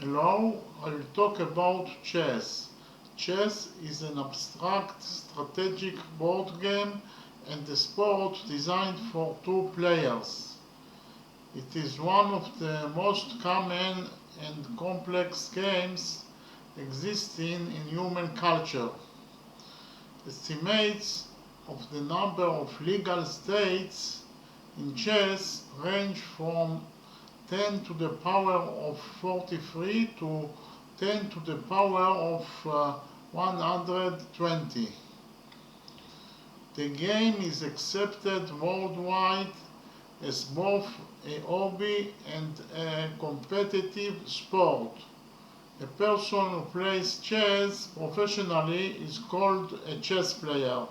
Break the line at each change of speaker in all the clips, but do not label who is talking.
Hello, I will talk about chess. Chess is an abstract strategic board game and a sport designed for two players. It is one of the most common and complex games existing in human culture. Estimates of the number of legal states in chess range from 10 to the power of 43 to 10 to the power of 120. The game is accepted worldwide as both a hobby and a competitive sport. A person who plays chess professionally is called a chess player.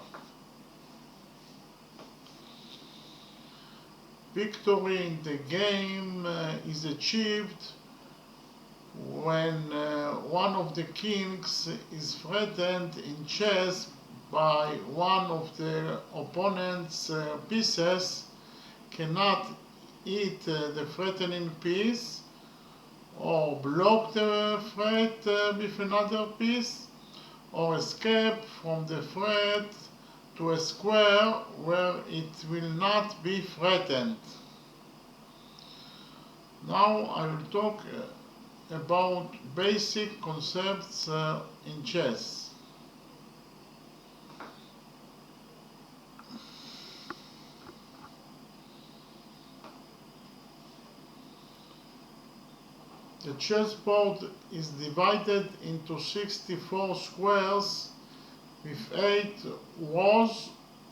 Victory in the game is achieved when one of the kings is threatened in chess by one of the opponent's pieces, cannot eat the threatening piece, or block the threat with another piece, or escape from the threat to a square where it will not be threatened. Now I will talk about basic concepts in chess. The chessboard is divided into 64 squares with 8 rows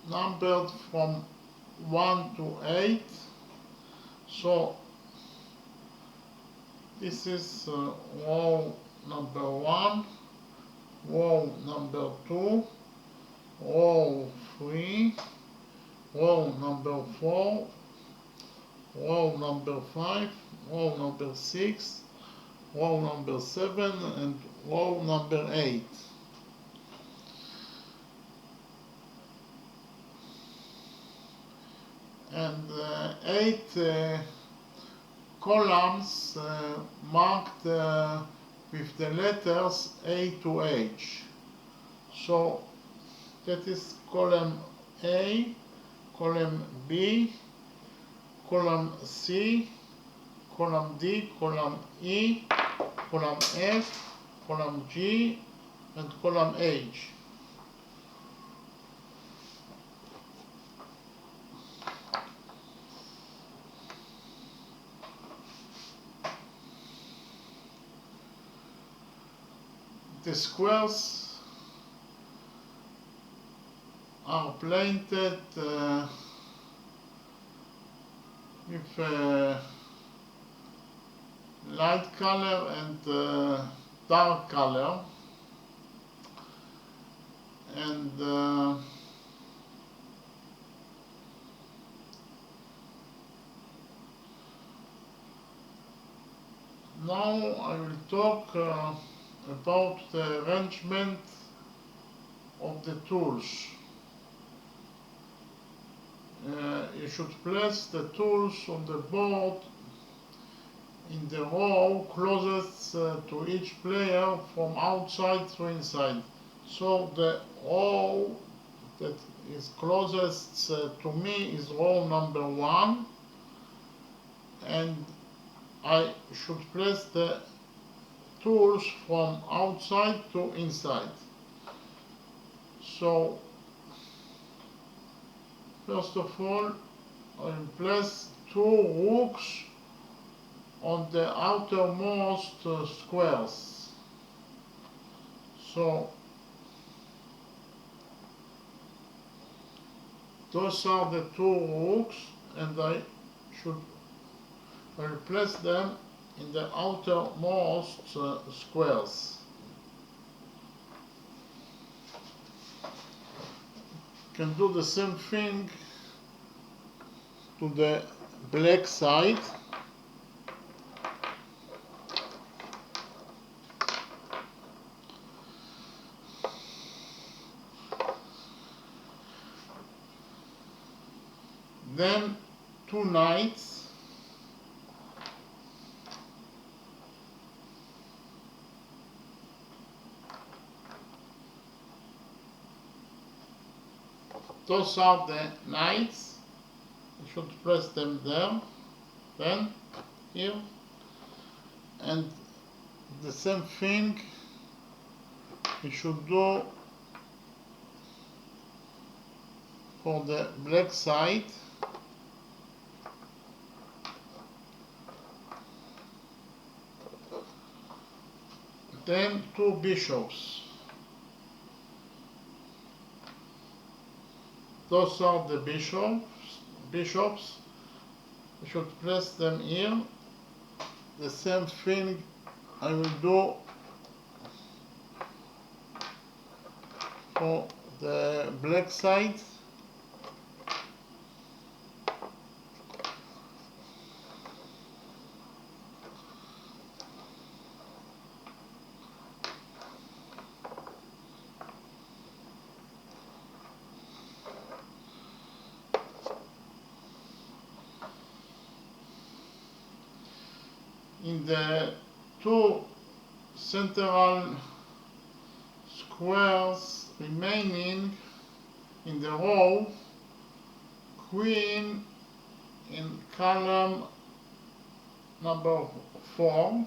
numbered from 1 to 8. So this is row number 1, row number 2, row 3, row number 4, row number 5, row number 6, row number 7, and row number 8. And 8 columns marked with the letters A to H. So that is column A, column B, column C, column D, column E, column F, column G, and column H. The squares are painted with light color and dark color, and now I will talk about the arrangement of the tools. You should place the tools on the board in the row closest to each player from outside to inside. So the row that is closest to me is row number 1, and I should place the tools from outside to inside. So first of all, I will place 2 rooks on the outermost squares. So those are the 2 rooks, and I will place them in the outermost squares. You can do the same thing to the black side. Then 2 knights, Those are the knights. You should press them there, then here, and the same thing we should do for the black side. Then 2 bishops. Those are the bishops. We should press them here. The same thing I will do for the black side. In the 2 central squares remaining in the row, queen in column number 4,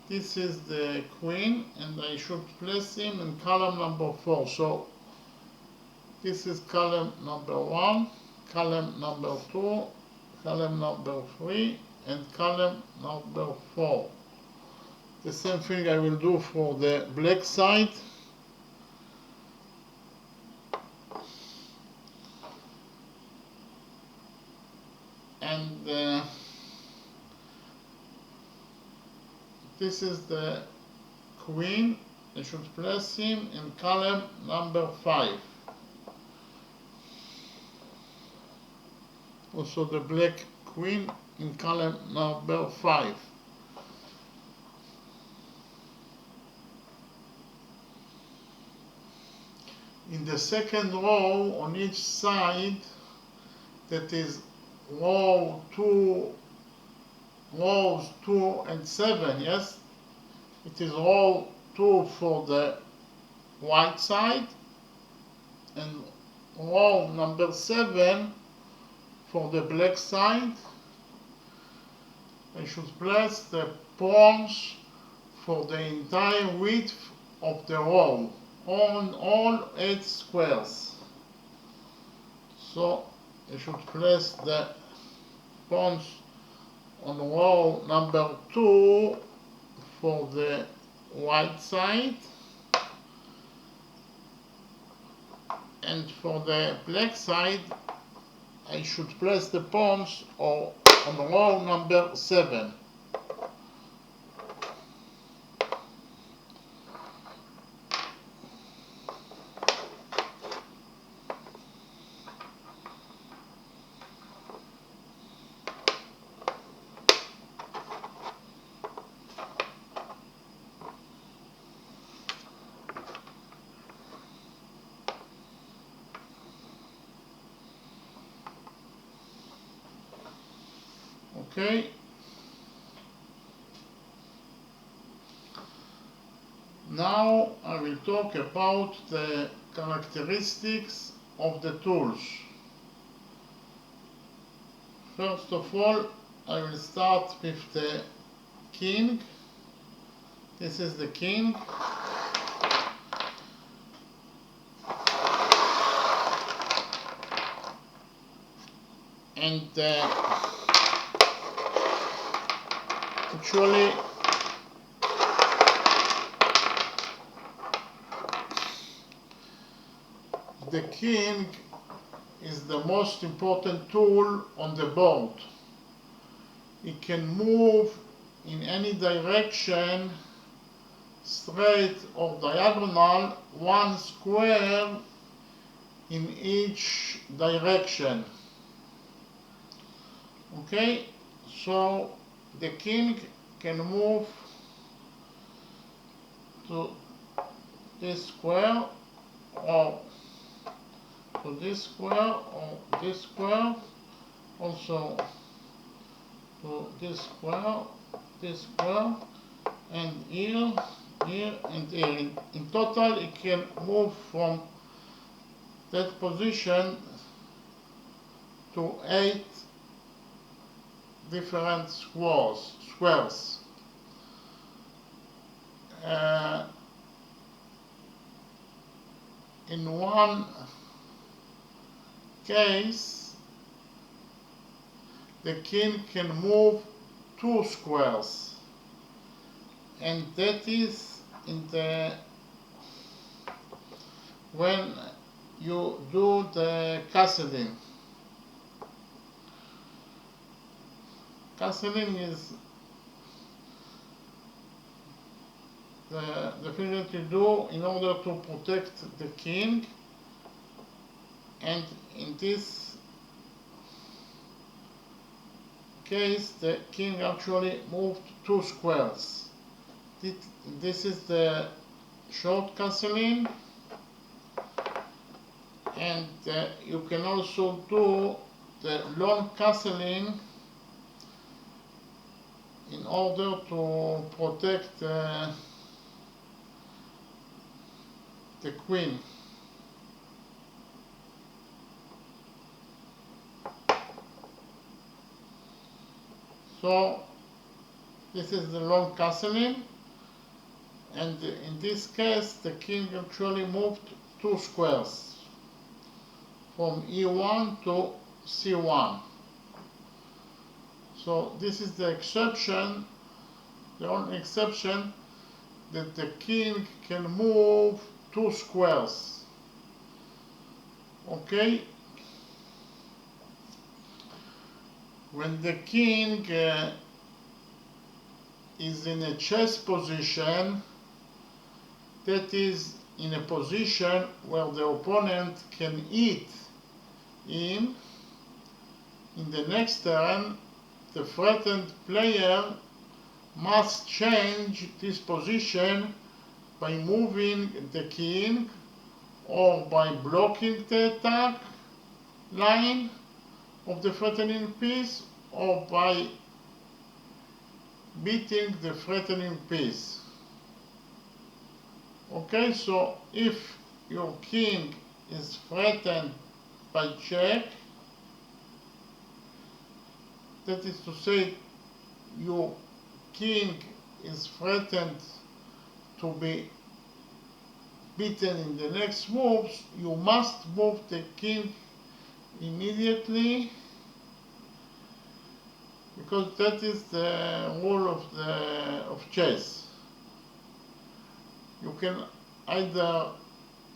this is the queen, and I should place him in column number 4. So this is column number 1, column number 2, column number 3, and column number 4. The same thing I will do for the black side. And this is the queen. I should place him in column number 5. Also the black queen in column number 5. In the second row on each side, that is rows 2 and 7, yes? It is row 2 for the white side and row number 7 for the black side. I should place the pawns for the entire width of the row on all 8 squares. So I should place the pawns on row number 2 for the white side, and for the black side I should place the pawns on row number 7. Okay. Now I will talk about the characteristics of the tools. First of all, I will start with the king. This is the king. And actually the king is the most important tool on the board. It can move in any direction, straight or diagonal, 1 square in each direction. Okay, so the king can move to this square or to this square or this square, also to this square, and here, here and here. In total, it can move from that position to 8 different squares. In one case, the king can move 2 squares, and that is in the when you do the castling. Castling is the thing that you do in order to protect the king, and in this case the king actually moved 2 squares. This is the short castling, and you can also do the long castling in order to protect the queen. So this is the long castling, and in this case the king actually moved 2 squares from E1 to C1. So this is the exception, the only exception, that the king can move 2 squares. Okay? When the king is in a chess position, that is in a position where the opponent can eat him, in the next turn the threatened player must change this position by moving the king, or by blocking the attack line of the threatening piece, or by beating the threatening piece. Okay, so if your king is threatened by check, that is to say, your king is threatened to be beaten in the next moves, you must move the king immediately, because that is the rule of chess. You can either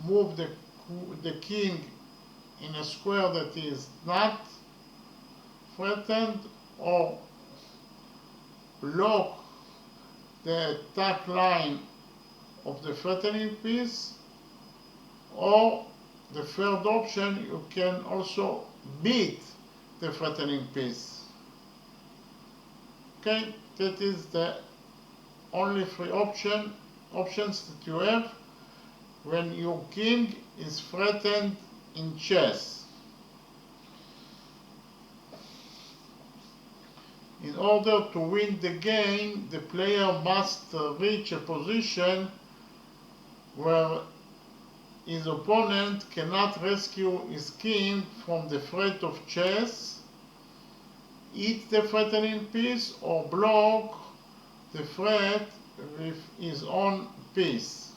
move the king in a square that is not threatened, or block the attack line of the threatening piece, or the third option, you can also beat the threatening piece. Okay, that is the only 3 options that you have when your king is threatened in chess. In order to win the game, the player must reach a position where his opponent cannot rescue his king from the threat of chess, eat the threatening piece, or block the threat with his own piece.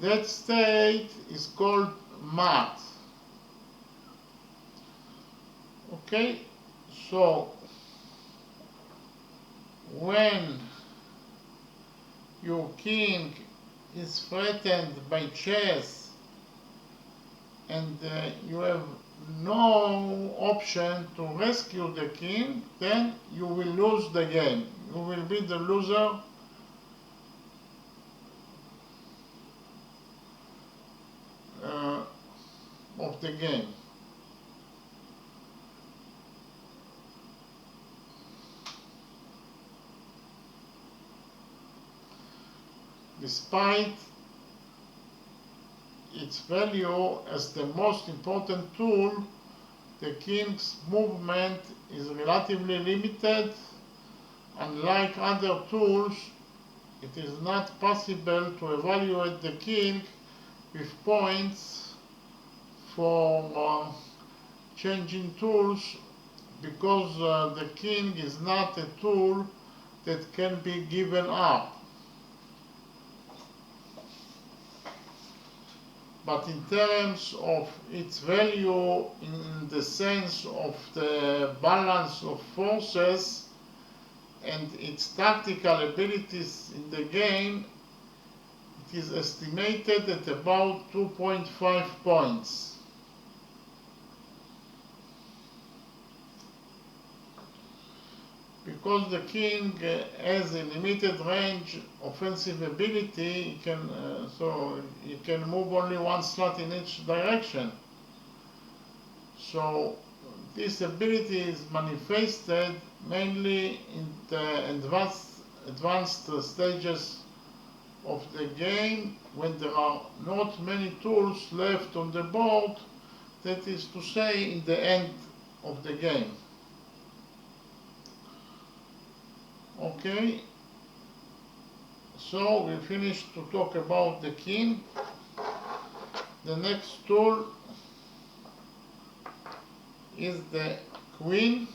That state is called mat. Okay, so when your king is threatened by chess and you have no option to rescue the king, then you will lose the game. You will be the loser of the game. Despite its value as the most important tool, the king's movement is relatively limited unlike other tools, it is not possible to evaluate the king with points for changing tools, because the king is not a tool that can be given up. But in terms of its value in the sense of the balance of forces and its tactical abilities in the game, it is estimated at about 2.5 points. Because the king has a limited range offensive ability, he can move only one slot in each direction. So this ability is manifested mainly in the advanced stages of the game, when there are not many tools left on the board, that is to say, in the end of the game. Okay, so we finished to talk about the king. The next tool is the queen.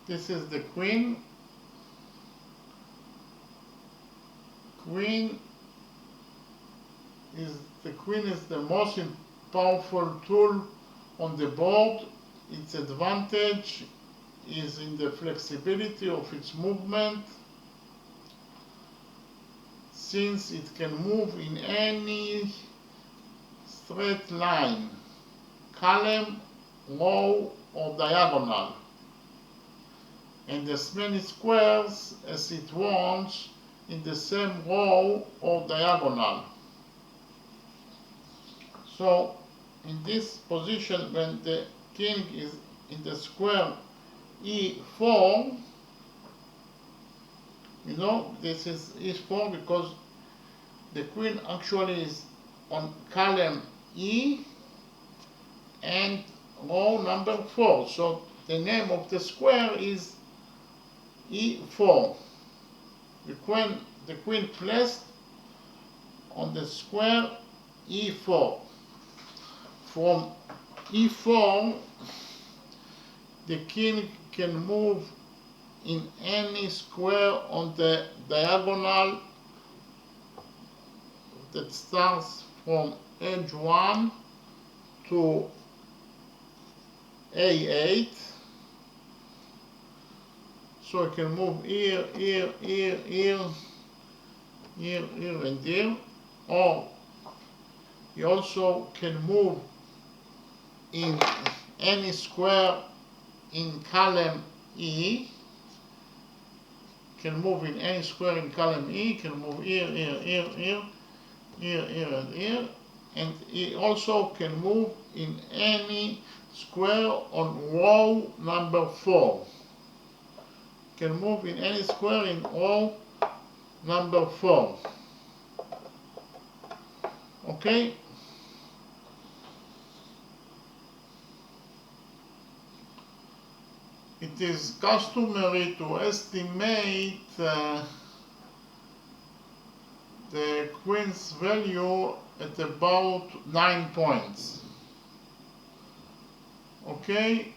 This is the queen. The queen is the most powerful tool on the board. Its advantage is in the flexibility of its movement, since it can move in any straight line, column, row, or diagonal, and as many squares as it wants in the same row or diagonal. So in this position, when the king is in the square E4, this is E4 because the queen actually is on column E and row number 4. So the name of the square is E4. The queen placed on the square E4. From E4, the king can move in any square on the diagonal that starts from edge 1 to A8. So it can move here, here, here, here, here, here, and here. Or you also can move in any square in column E. Can move in any square in column E. Can move here, here, here, here, here, here, and here. And it also can move in any square on row number 4. Can move in any square in row number 4. Okay? It is customary to estimate the queen's value at about 9 points. Okay?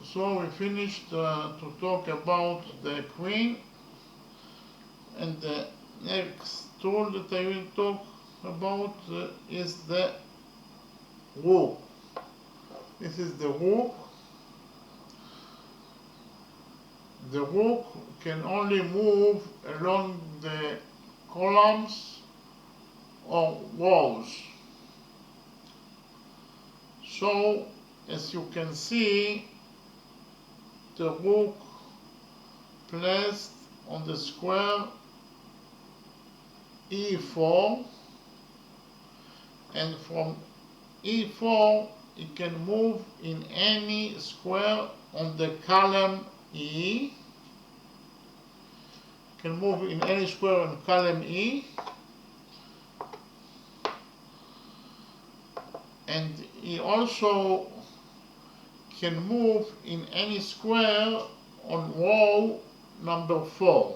So we finished to talk about the queen, and the next tool that I will talk about is the rook. This is the rook. The rook can only move along the columns or rows. So, as you can see, the rook placed on the square E4, and from E4 it can move in any square on the column E. Can move in any square on column E. and he also can move in any square on row number 4.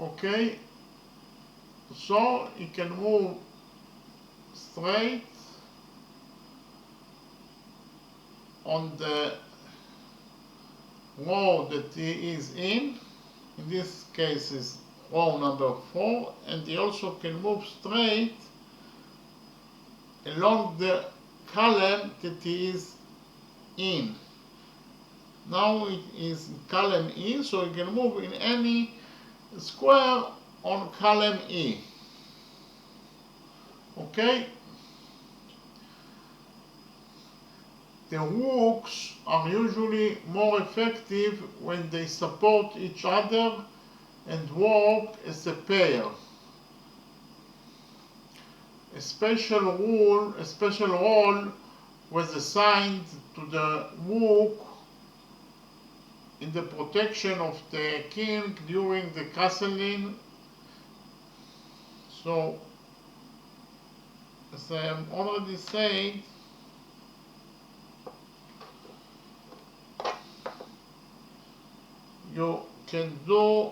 Okay, so he can move straight on the row that he is in this case is row number 4, and he also can move straight along the column that he is in. Now it is column E, so he can move in any square on column E. Okay? The hooks are usually more effective when they support each other and work as a pair. A special role was assigned to the hook in the protection of the king during the castling. So, as I have already said, you can do,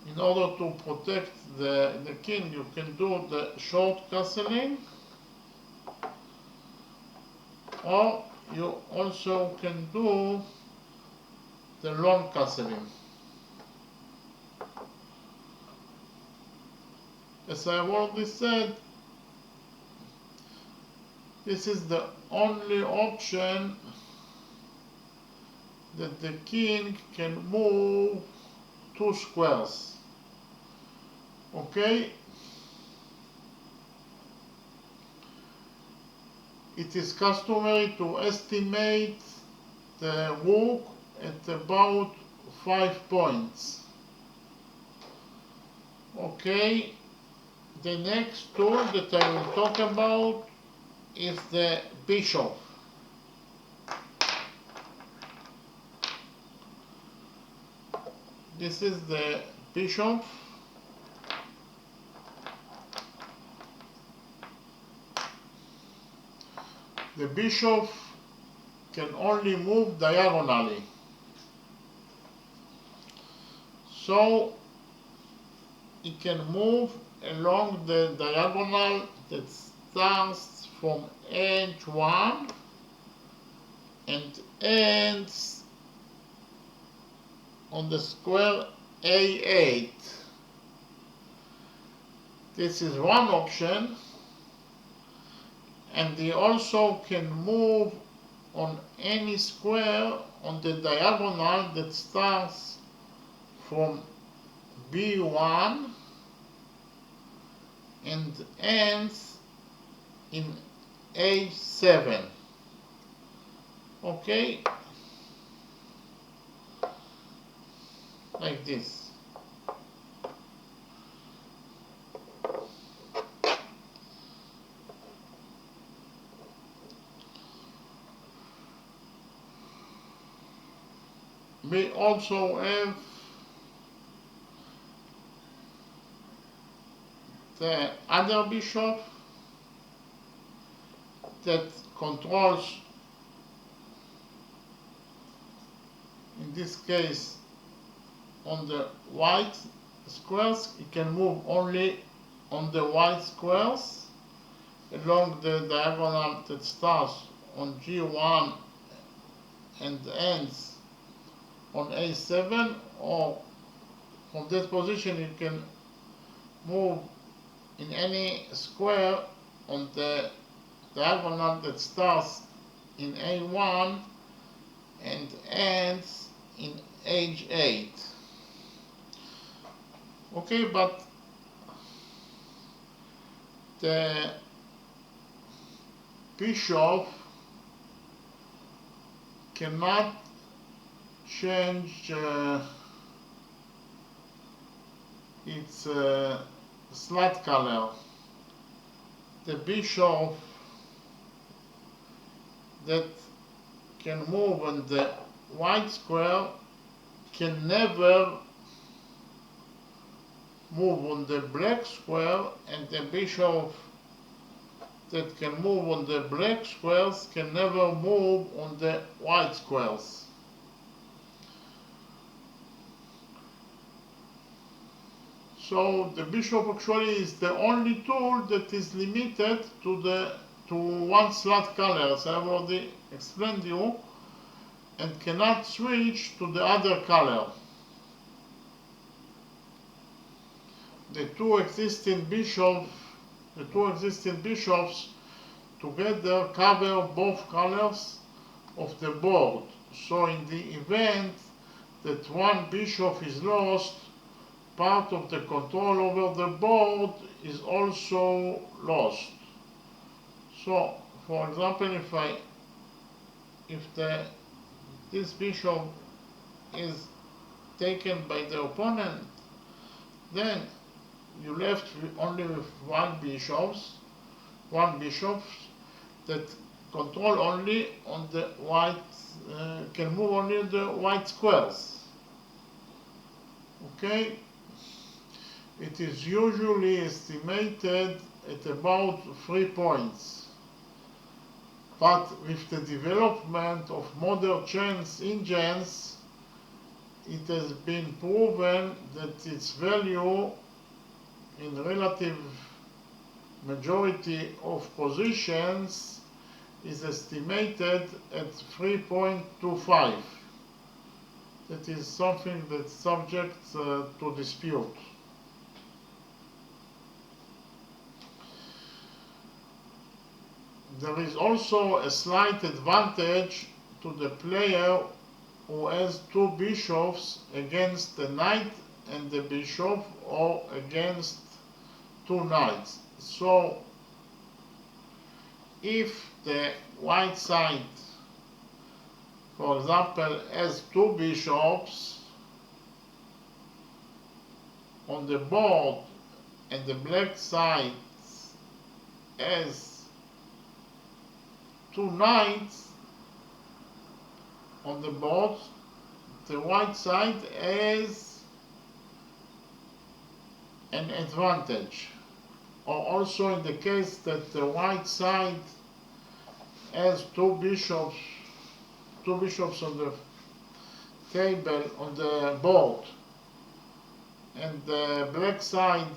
in order to protect the king, you can do the short castling, or you also can do the long castling. As I have already said, this is the only option that the king can move 2 squares. Okay? It is customary to estimate the rook at about 5 points. Okay? The next tool that I will talk about is the bishop. This is the bishop. The bishop can only move diagonally. So it can move along the diagonal that starts from edge 1 and ends on the square A8. This is one option, and they also can move on any square on the diagonal that starts from B1 and ends in A7. Okay? Like this. We also have the other bishop that controls, in this case, on the white squares. It can move only on the white squares along the diagonal that starts on G1 and ends on A7, or from that position you can move in any square on the diagonal that starts in A1 and ends in H8. Okay, but the bishop cannot change its slot color. The bishop that can move on the white square can never move on the black square, and the bishop that can move on the black squares can never move on the white squares. So the bishop actually is the only tool that is limited to one slot color, as I have already explained to you, and cannot switch to the other color. The two existing bishops together cover both colors of the board. So in the event that one bishop is lost, part of the control over the board is also lost. So, for example, if this bishop is taken by the opponent, then you left only with one bishop that control only on the white, can move only the white squares. Okay? It is usually estimated at about 3 points. But with the development of modern chess engines, it has been proven that its value in relative majority of positions is estimated at 3.25. That is something that's subject to dispute. There is also a slight advantage to the player who has two bishops against the knight and the bishop, or against two knights. So if the white side, for example, has two bishops on the board and the black side has two knights on the board, the white side has an advantage. Or also in the case that the white side has two bishops on the table, on the board, and the black side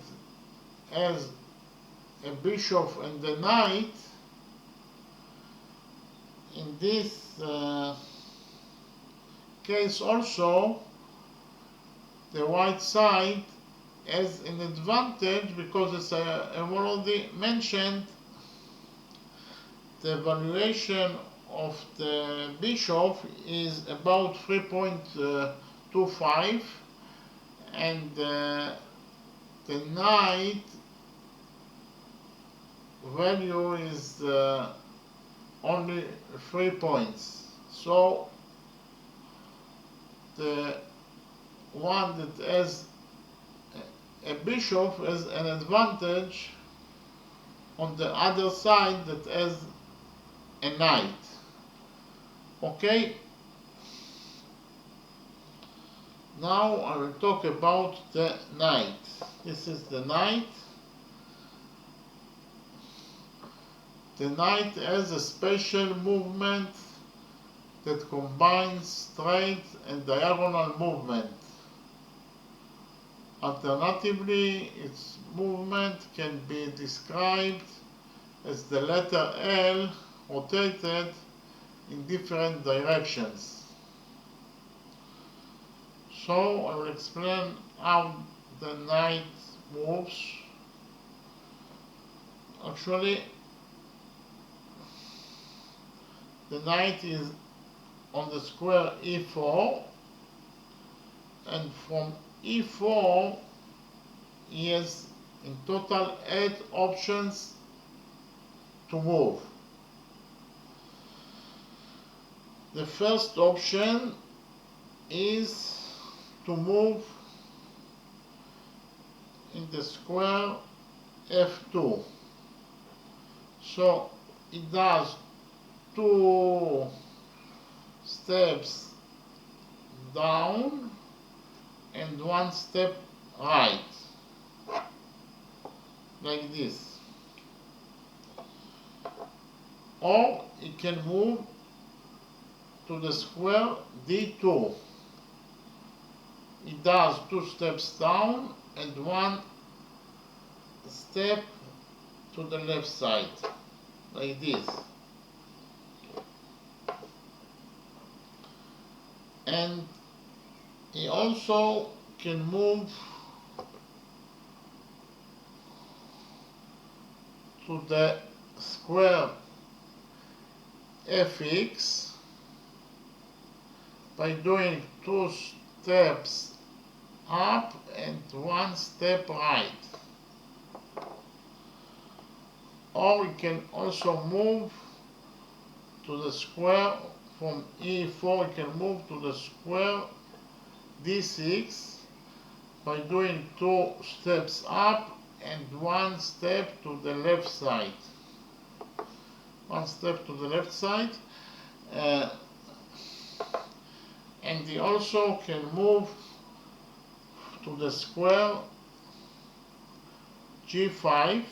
has a bishop and a knight, in this case also the white side has an advantage, because as I have already mentioned, the valuation of the bishop is about 3.25, and the knight value is only 3 points. So the one that has a bishop has an advantage on the other side that has a knight. Okay? Now I will talk about the knight. This is the knight. The knight has a special movement that combines straight and diagonal movement. Alternatively, its movement can be described as the letter L rotated in different directions. So I will explain how the knight moves. Actually, the knight is on the square E4, and from E4 he has in total 8 options to move. The first option is to move in the square F2. So it does 2 steps down and 1 step right, like this. Or it can move to the square D2. It does 2 steps down and 1 step to the left side, like this. And he also can move to the square Fx by doing 2 steps up and 1 step right. Or we can also move to the square from E4, we can move to the square D6 by doing 2 steps up and 1 step to the left side. 1 step to the left side. And he also can move to the square G5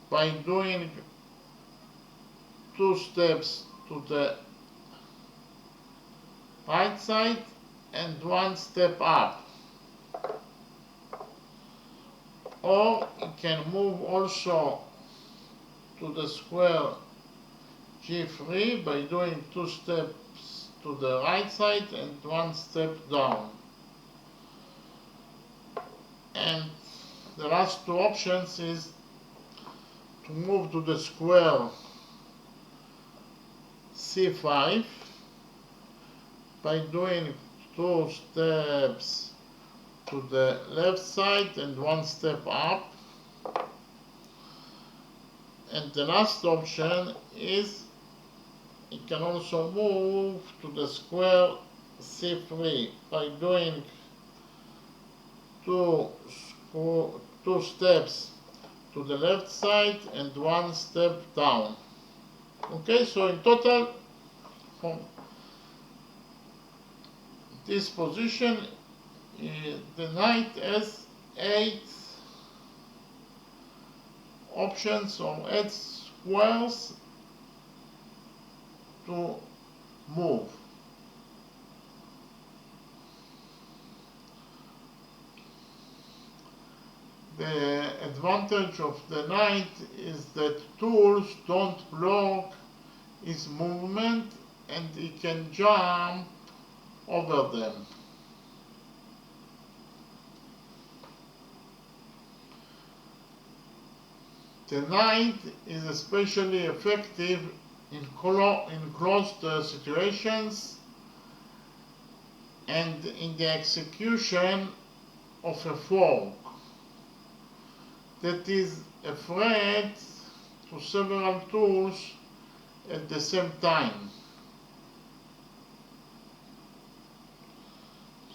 by doing 2 steps to the right side and 1 step up. Or it can move also to the square G3 by doing 2 steps to the right side and 1 step down. And the last 2 options is to move to the square C5 by doing 2 steps to the left side and 1 step up. And the last option is it can also move to the square C3 by doing 2 steps to the left side and 1 step down. Okay, so in total, from this position, the knight has 8 options or 8 squares to move. The advantage of the knight is that tools don't block his movement and he can jump over them. The knight is especially effective in closed situations and in the execution of a fork that is afraid to several tools at the same time.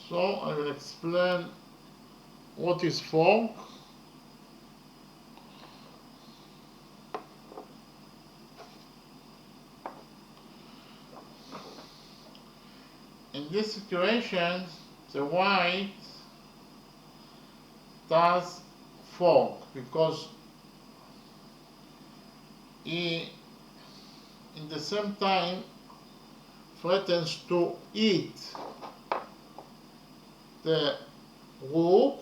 So I will explain what is fork. In this situation, the white does fork because he, in the same time, threatens to eat the rook.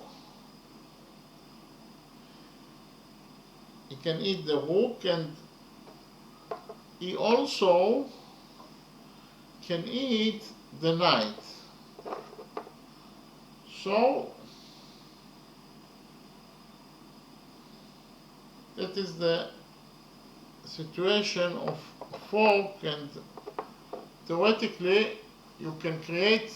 He can eat the rook, and he also can eat the knight. So that is the situation of fork, and theoretically you can create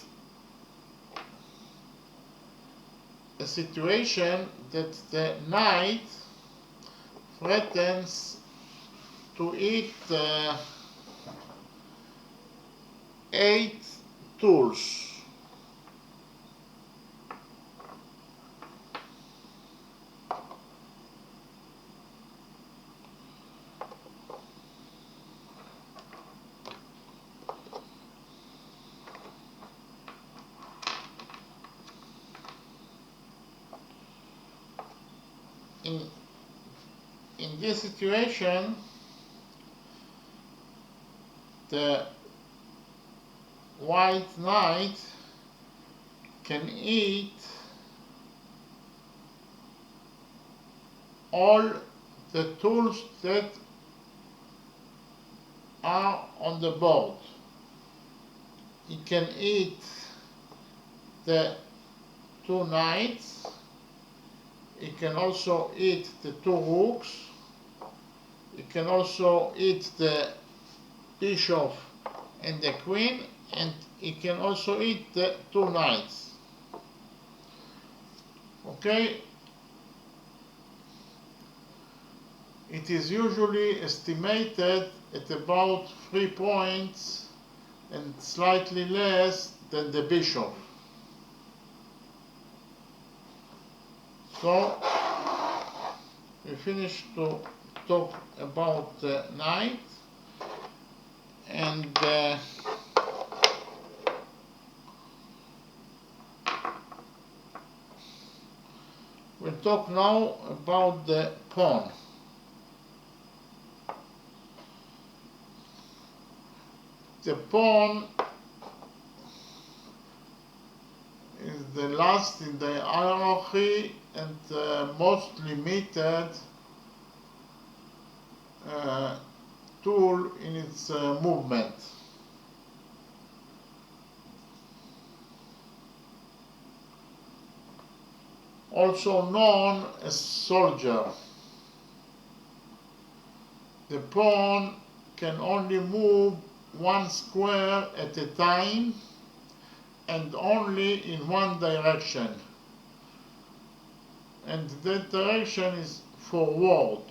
a situation that the knight threatens to eat 8 tools. in this situation, the white knight can eat all the tools that are on the board. He can eat the two knights. He can also eat the two rooks. He can also eat the bishop and the queen, and he can also eat the two knights. Okay? It is usually estimated at about 3 points and slightly less than the bishop. So we finished to talk about the knight, and we'll talk now about the pawn. The pawn is the last in the hierarchy and most limited tool in its movement. Also known as soldier. The pawn can only move one square at a time and only in one direction, and that direction is forward.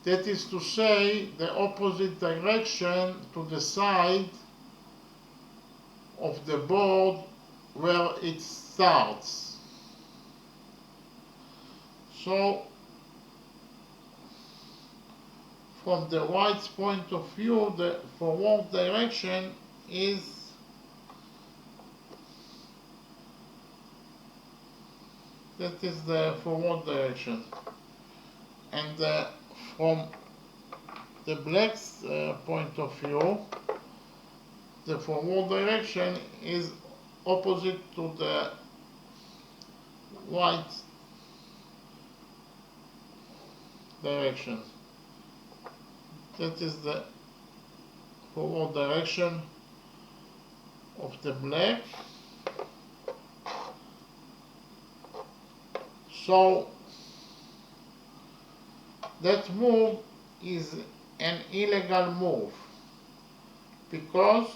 That is to say, the opposite direction to the side of the board where it starts. So, from the white's point of view, the forward direction is the forward direction, and from the black's point of view, the forward direction is opposite to the white direction. That is the forward direction of the black. So that move is an illegal move because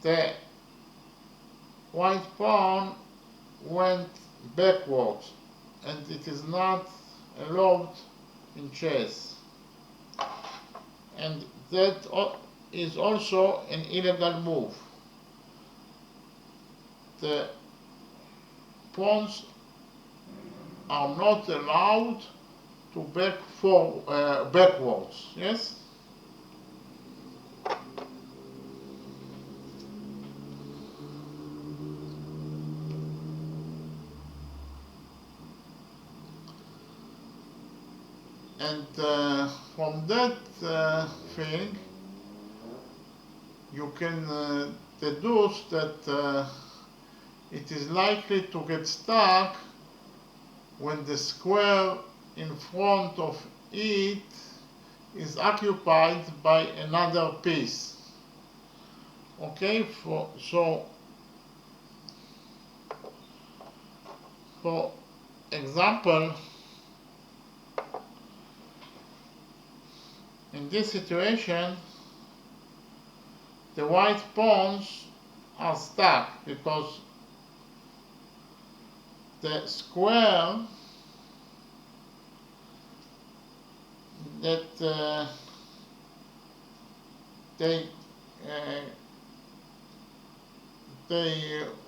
the white pawn went backwards, and it is not allowed in chess. And that is also an illegal move. The pawns are not allowed to backwards, yes? And from that thing, you can deduce that it is likely to get stuck when the square in front of it is occupied by another piece. Okay, so for example, in this situation, the white pawns are stuck because the square that they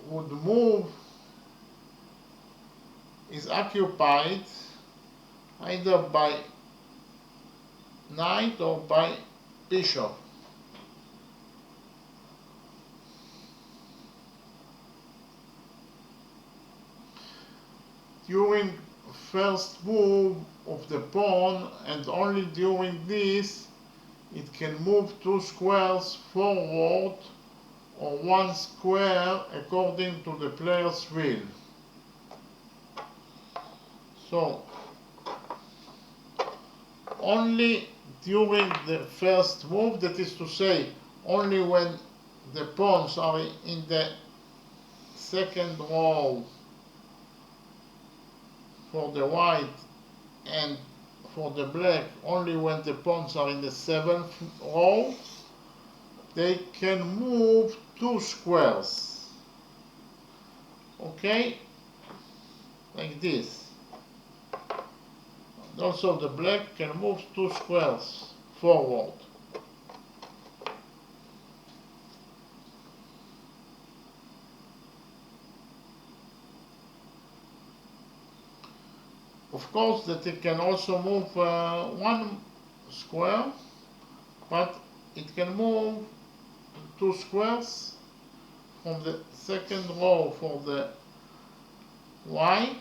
would move is occupied either by knight or by bishop. during first move of the pawn, and only during this it can move 2 squares forward or 1 square according to the player's will. So only during the first move, that is to say, only when the pawns are in the second row for the white and for the black, only when the pawns are in the 7th row, they can move 2 squares. Okay? Like this. Also the black can move 2 squares forward. Of course that it can also move 1 square, but it can move 2 squares from the second row for the white,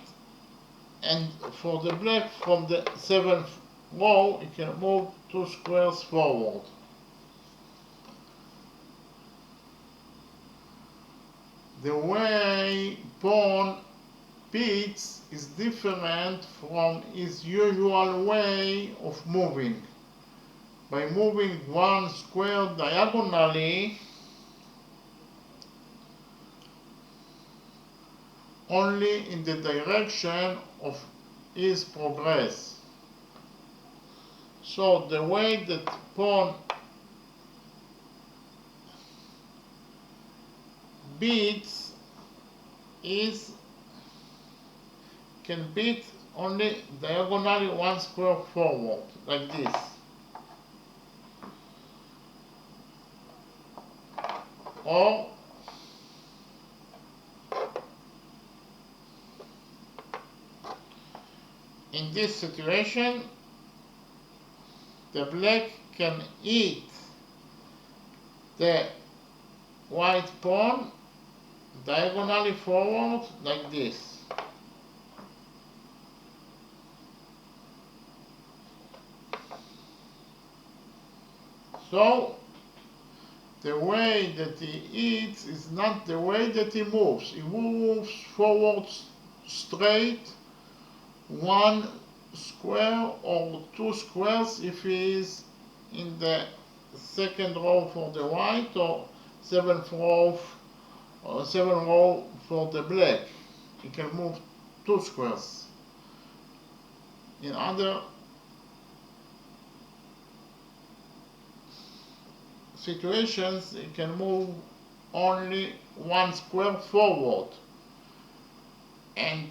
and for the black from the 7th row it can move 2 squares forward. The way pawn beats is different from his usual way of moving. By moving 1 square diagonally, only in the direction of his progress. So the way that pawn beats is can beat only diagonally 1 square forward, like this. Or in this situation, the black can eat the white pawn diagonally forward, like this. So the way that he eats is not the way that he moves. He moves forward straight 1 square or 2 squares if he is in the second row for the white, or 7th row or 7th row for the black. He can move 2 squares. In other situations, he can move only 1 square forward. And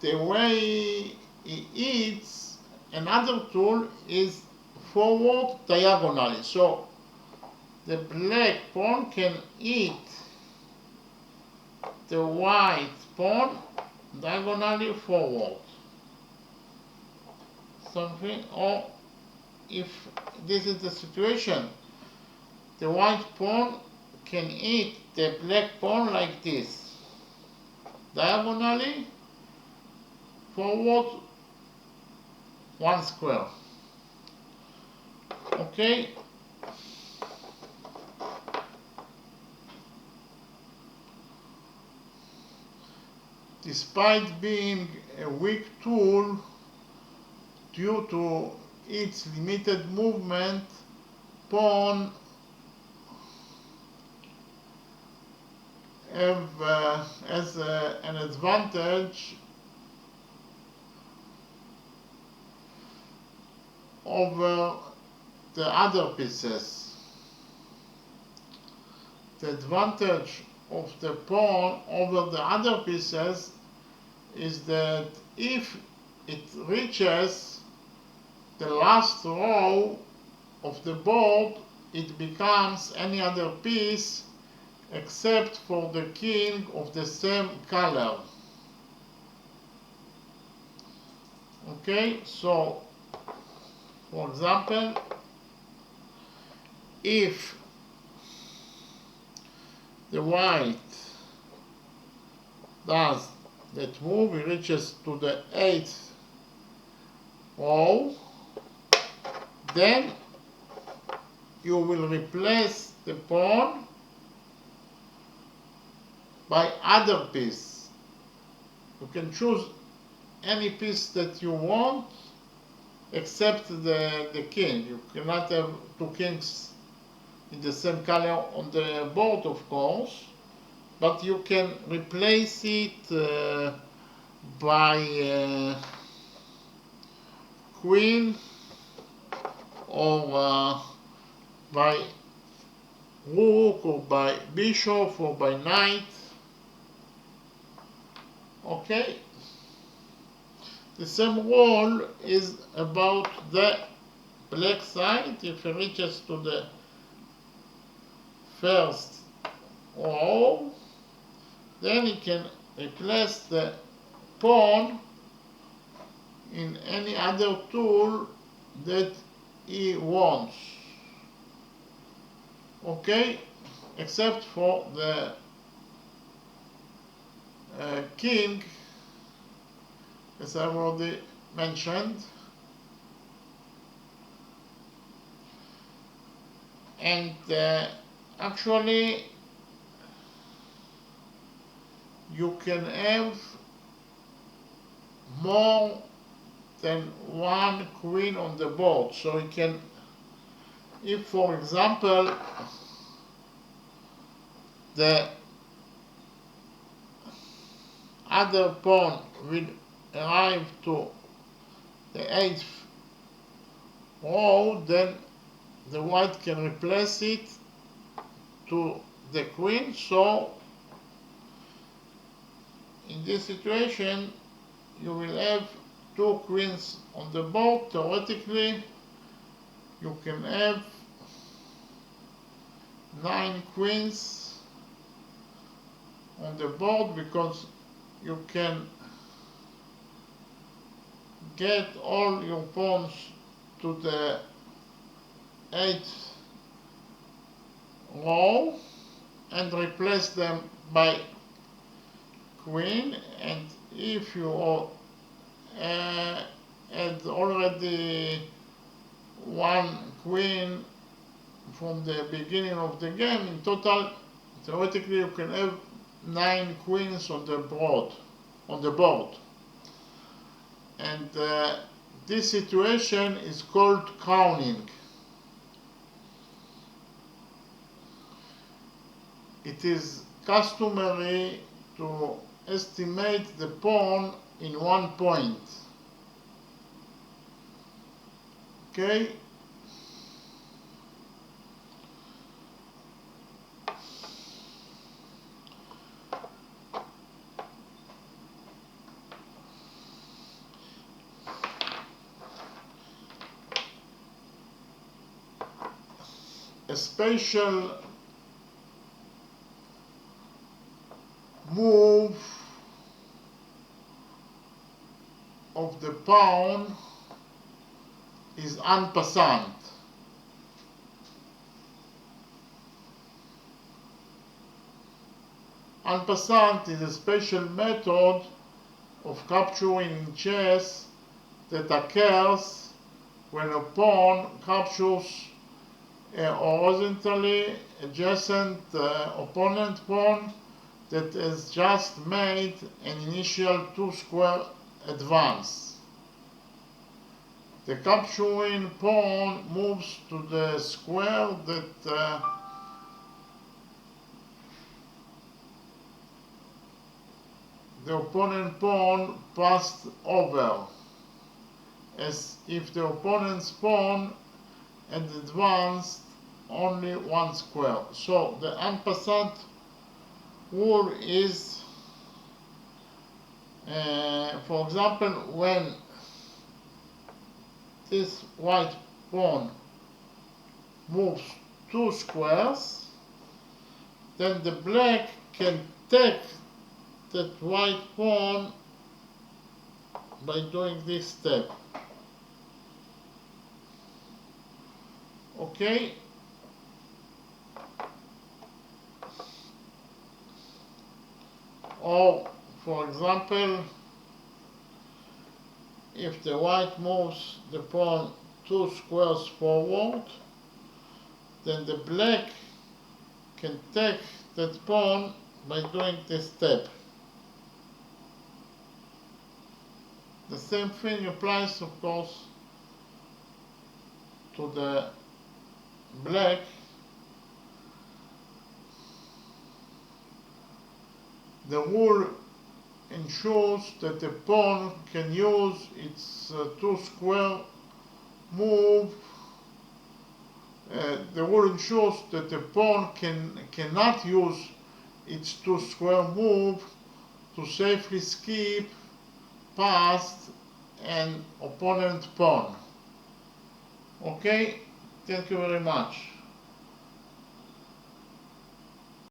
the way he eats, another tool is forward diagonally. So the black pawn can eat the white pawn diagonally forward. Something, or if this is the situation, the white pawn can eat the black pawn like this, diagonally forward 1 square. Okay? Despite being a weak tool due to its limited movement, pawn has an advantage over the other pieces. The advantage of the pawn over the other pieces is that if it reaches the last row of the board, it becomes any other piece except for the king of the same color. Okay, so for example, if the white does that move, he reaches to the 8th row, then you will replace the pawn by other piece. You can choose any piece that you want except the king. You cannot have two kings in the same color on the board, of course, but you can replace it by queen or by rook or by bishop or by knight. Okay, the same rule is about the black side. If he reaches to the first row, then he can replace the pawn in any other tool that he wants. Okay, except for the king, as I've already mentioned. And actually you can have more than one queen on the board. So you can, if for example the other pawn will arrive to the 8th row, then the white can replace it to the queen. So in this situation you will have two queens on the board. Theoretically you can have 9 queens on the board, because you can get all your pawns to the 8th row and replace them by queen. And if you had already one queen from the beginning of the game, in total theoretically you can have 9 queens on the board. And this situation is called crowning. It is customary to estimate the pawn in 1 point. Okay? A special move of the pawn is en passant. En passant is a special method of capturing in chess that occurs when a pawn captures a horizontally adjacent opponent pawn that has just made an initial 2-square advance. The capturing pawn moves to the square that the opponent pawn passed over, as if the opponent's pawn had advanced only 1 square. So the en passant rule is, for example, when this white pawn moves 2 squares, then the black can take that white pawn by doing this step. Okay? Or For example, if the white moves the pawn 2 squares forward, then the black can take that pawn by doing this step. The same thing applies, of course, to the black. The rule ensures that the pawn can use its 2 square move. The rule ensures that the pawn cannot use its 2 square move to safely skip past an opponent pawn. Okay, thank you very much.